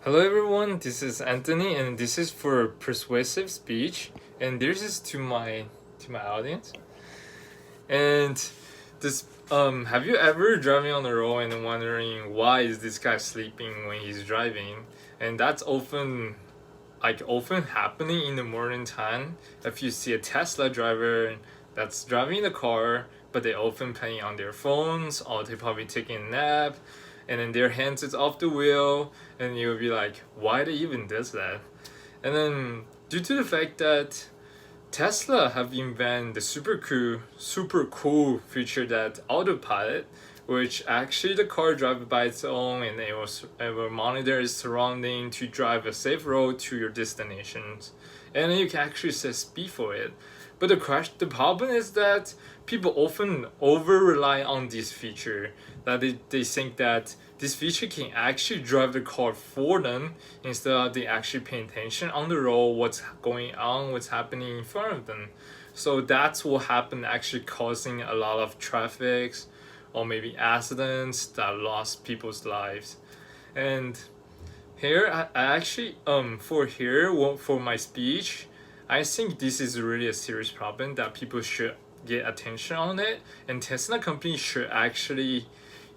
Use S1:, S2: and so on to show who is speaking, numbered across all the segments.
S1: Hello everyone, this is Anthony and this is for persuasive speech and this is to my audience. And this have you ever driving on the road and wondering why is this guy sleeping when he's driving? And that's often happening in the morning time if you see a Tesla driver that's driving the car but they often playing on their phones or they probably taking a nap and then their hands is off the wheel and you'll be like why they even does that. And then due to the fact that Tesla have invented the super cool feature that autopilot, which actually the car drives by its own and it will monitor its surrounding to drive a safe road to your destinations, and then you can actually set speed for it. But the problem is that people often over rely on this feature. That they think that this feature can actually drive the car for them instead of they actually paying attention on the road, what's going on, what's happening in front of them. So that's what happened, actually causing a lot of traffics or maybe accidents that lost people's lives. And here I actually for my speech, I think this is really a serious problem that people should get attention on it, and Tesla company should actually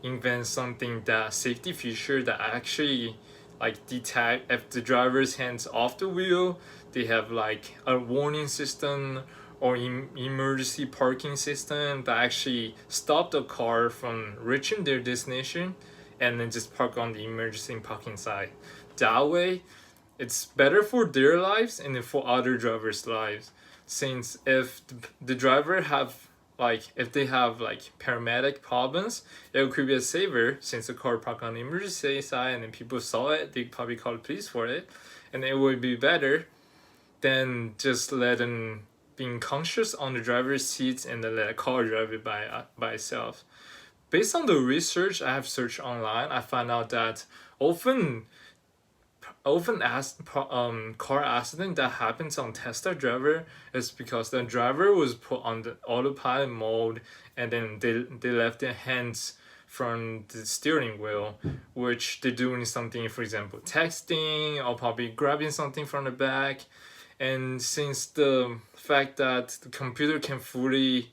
S1: invent something that safety feature that actually like detect if the driver's hands off the wheel, they have like a warning system or emergency parking system that actually stop the car from reaching their destination and then just park on the emergency parking side. That way, it's better for their lives and for other drivers' lives. Since if the driver have if they have like paramedic problems, it could be a saver since the car parked on the emergency side and then people saw it, they probably called the police for it, and it would be better than just letting being conscious on the driver's seat and then let a car drive it by itself. Based on the research I have searched online, I found out that often car accident that happens on Tesla driver is because the driver was put on the autopilot mode and then they left their hands from the steering wheel, which they're doing something, for example texting or probably grabbing something from the back. And since the fact that the computer can fully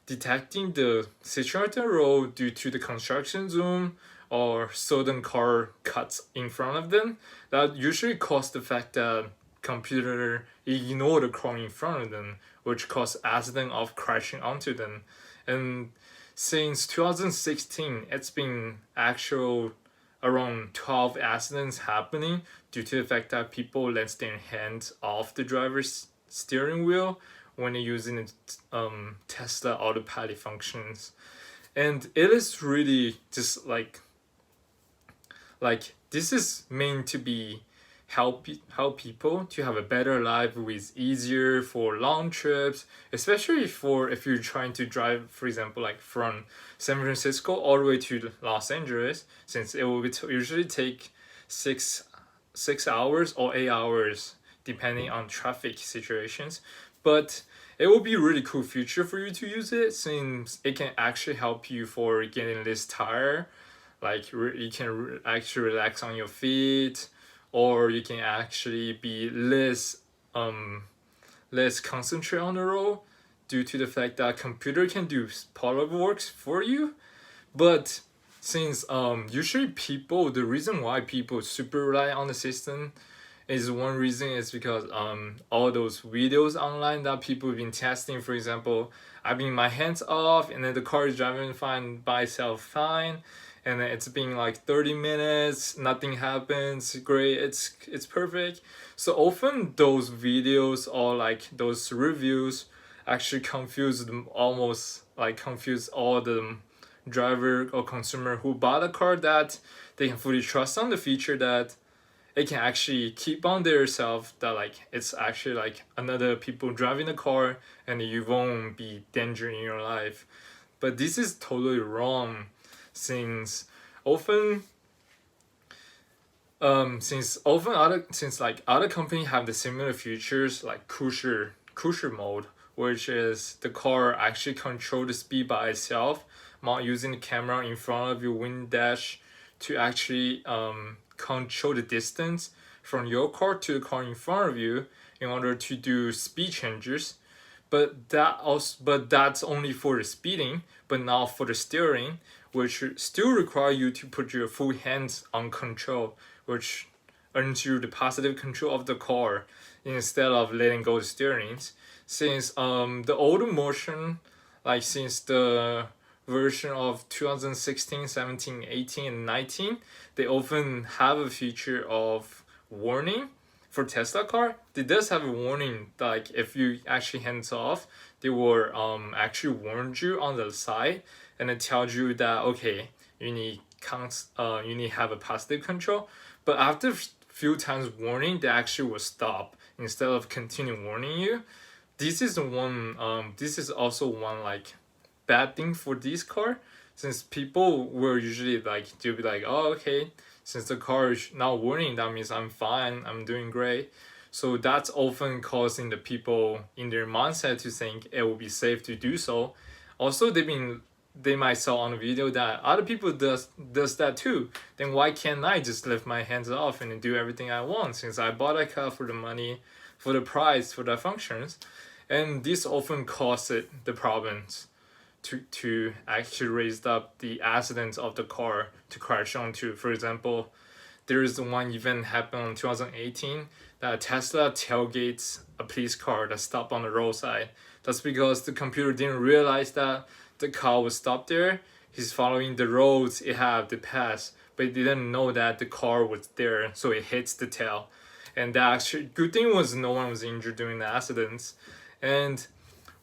S1: detecting the situation road due to the construction zone or sudden car cuts in front of them, that usually cause the fact that computer ignore the car in front of them, which cause accident of crashing onto them. And since 2016, it's been actual around 12 accidents happening due to the fact that people let their hands off the driver's steering wheel when they're using Tesla autopilot functions. And it is really just like this is meant to be help people to have a better life with easier for long trips, especially for if you're trying to drive, for example, like from San Francisco all the way to Los Angeles, since it will usually take six 6 hours or 8 hours depending on traffic situations. But it will be a really cool feature for you to use it since it can actually help you for getting less tired. Like you can actually relax on your feet, or you can actually be less concentrate on the road due to the fact that computer can do part of the works for you. But since usually people, the reason why people super rely on the system is one reason is because all those videos online that people have been testing. For example, I mean my hands off and then the car is driving fine by itself fine, and then it's been like 30 minutes, nothing happens, great, it's perfect. So often those videos or like those reviews actually confuse them, almost like confuse all the driver or consumer who bought a car, that they can fully trust on the feature that it can actually keep on their self, that like it's actually like another people driving the car and you won't be danger in your life. But this is totally wrong, since often since like other company have the similar features like cruiser mode, which is the car actually control the speed by itself, not using the camera in front of your wind dash to actually control the distance from your car to the car in front of you in order to do speed changes. But that's only for the speeding, but not for the steering, which still require you to put your full hands on control, which earns you the positive control of the car instead of letting go the steering. Since the older motion, like since the version of 2016, 17, 18, and 19, they often have a feature of warning. For Tesla car, it does have a warning, like if you actually hands off, they will actually warn you on the side, and it tells you that okay, you need you need have a positive control. But after few times warning, they actually will stop instead of continue warning you. This is one this is also one like bad thing for this car, since people were usually like they'll be like, oh okay, since the car is not warning, that means I'm fine, I'm doing great. So that's often causing the people in their mindset to think it will be safe to do so. Also, they might saw on a video that other people does that too. Then why can't I just lift my hands off and do everything I want, since I bought a car for the money, for the price, for the functions? And this often causes the problems to actually raise up the accidents of the car to crash onto. For example, there is one event happened in 2018 that Tesla tailgates a police car that stopped on the roadside. That's because the computer didn't realize that the car was stopped there. He's following the roads it had to pass, but he didn't know that the car was there, so it hits the tail. And the actually good thing was no one was injured during the accidents. And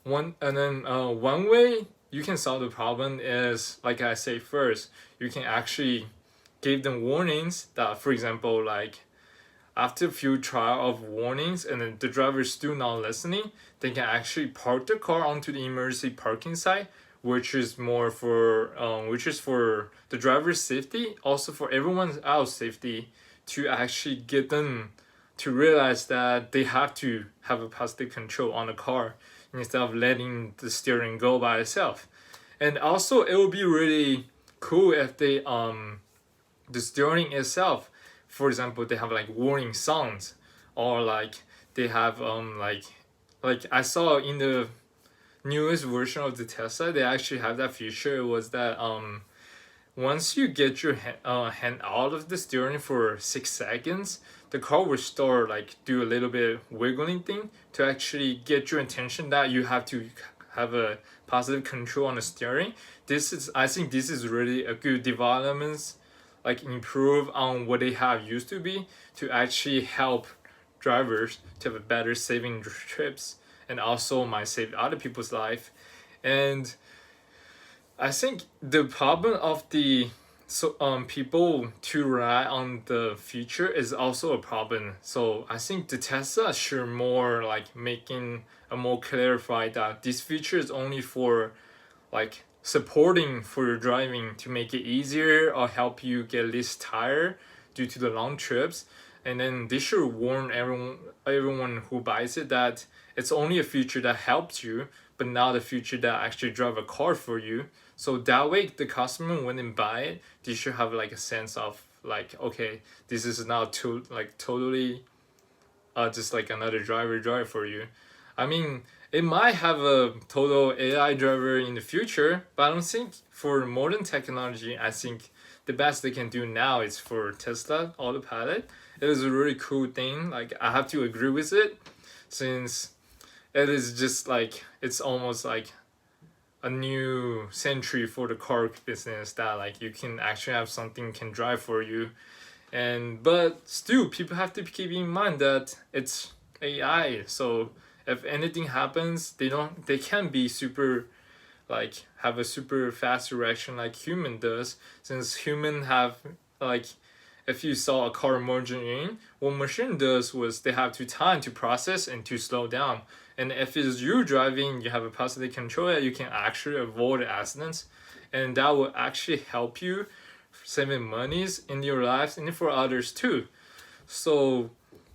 S1: one way you can solve the problem is, like I say first, you can actually give them warnings that, for example, like after a few trial of warnings and then the driver is still not listening, they can actually park the car onto the emergency parking site, which is more for the driver's safety, also for everyone else safety, to actually get them to realize that they have to have a positive control on the car instead of letting the steering go by itself. And also it would be really cool if they the steering itself, for example, they have like warning sounds, or like they have like I saw in the newest version of the Tesla, they actually have that feature. It was that once you get your hand out of the steering for 6 seconds, the car will start like do a little bit wiggling thing to actually get your attention that you have to have a positive control on the steering. I think this is really a good development, like improve on what they have used to be, to actually help drivers to have a better saving trips, and also might save other people's life. And I think the problem of the people to rely on the feature is also a problem. So I think the Tesla should more like making a more clarified that this feature is only for like supporting for your driving to make it easier or help you get less tired due to the long trips. And then they should warn everyone who buys it that it's only a feature that helps you, but not a feature that actually drive a car for you. So that way the customer when they buy it, they should have like a sense of like, okay, this is not totally just like another driver drive for you. I mean, it might have a total AI driver in the future, but I don't think for modern technology, I think the best they can do now is for Tesla Autopilot. It is a really cool thing. Like I have to agree with it, since it is just like it's almost like a new century for the car business, that like you can actually have something can drive for you. And but still people have to keep in mind that it's AI. So if anything happens, they can't be super like have a super fast reaction like human does, since human have like if you saw a car merging in, what machine does was they have to time to process and to slow down. And if it's you driving, you have a positive control, you can actually avoid accidents, and that will actually help you saving monies in your lives and for others too. So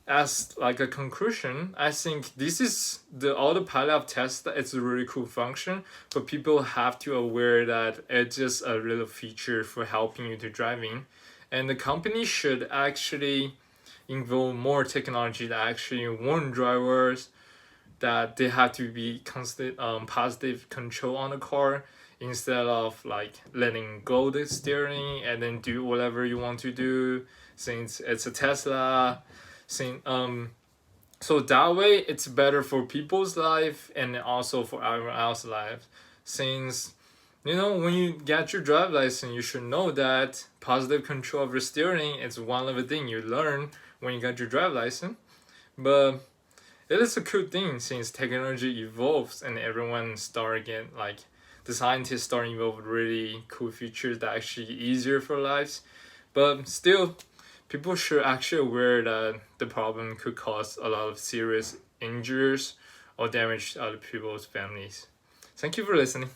S1: as like a conclusion, I think this is the autopilot of Tesla. It's a really cool function, but people have to aware that it's just a little feature for helping you to driving. and the company should actually involve more technology that actually warn drivers that they have to be constant positive control on the car instead of like letting go the steering and then do whatever you want to do since it's a Tesla. So that way it's better for people's life and also for everyone else's life. Since when you get your drive license, you should know that positive control of your steering is one of the things you learn when you get your drive license. But it is a cool thing since technology evolves and everyone start getting like the scientists start evolve really cool features that are actually easier for lives. But still, people should actually aware that the problem could cause a lot of serious injuries or damage to other people's families. Thank you for listening.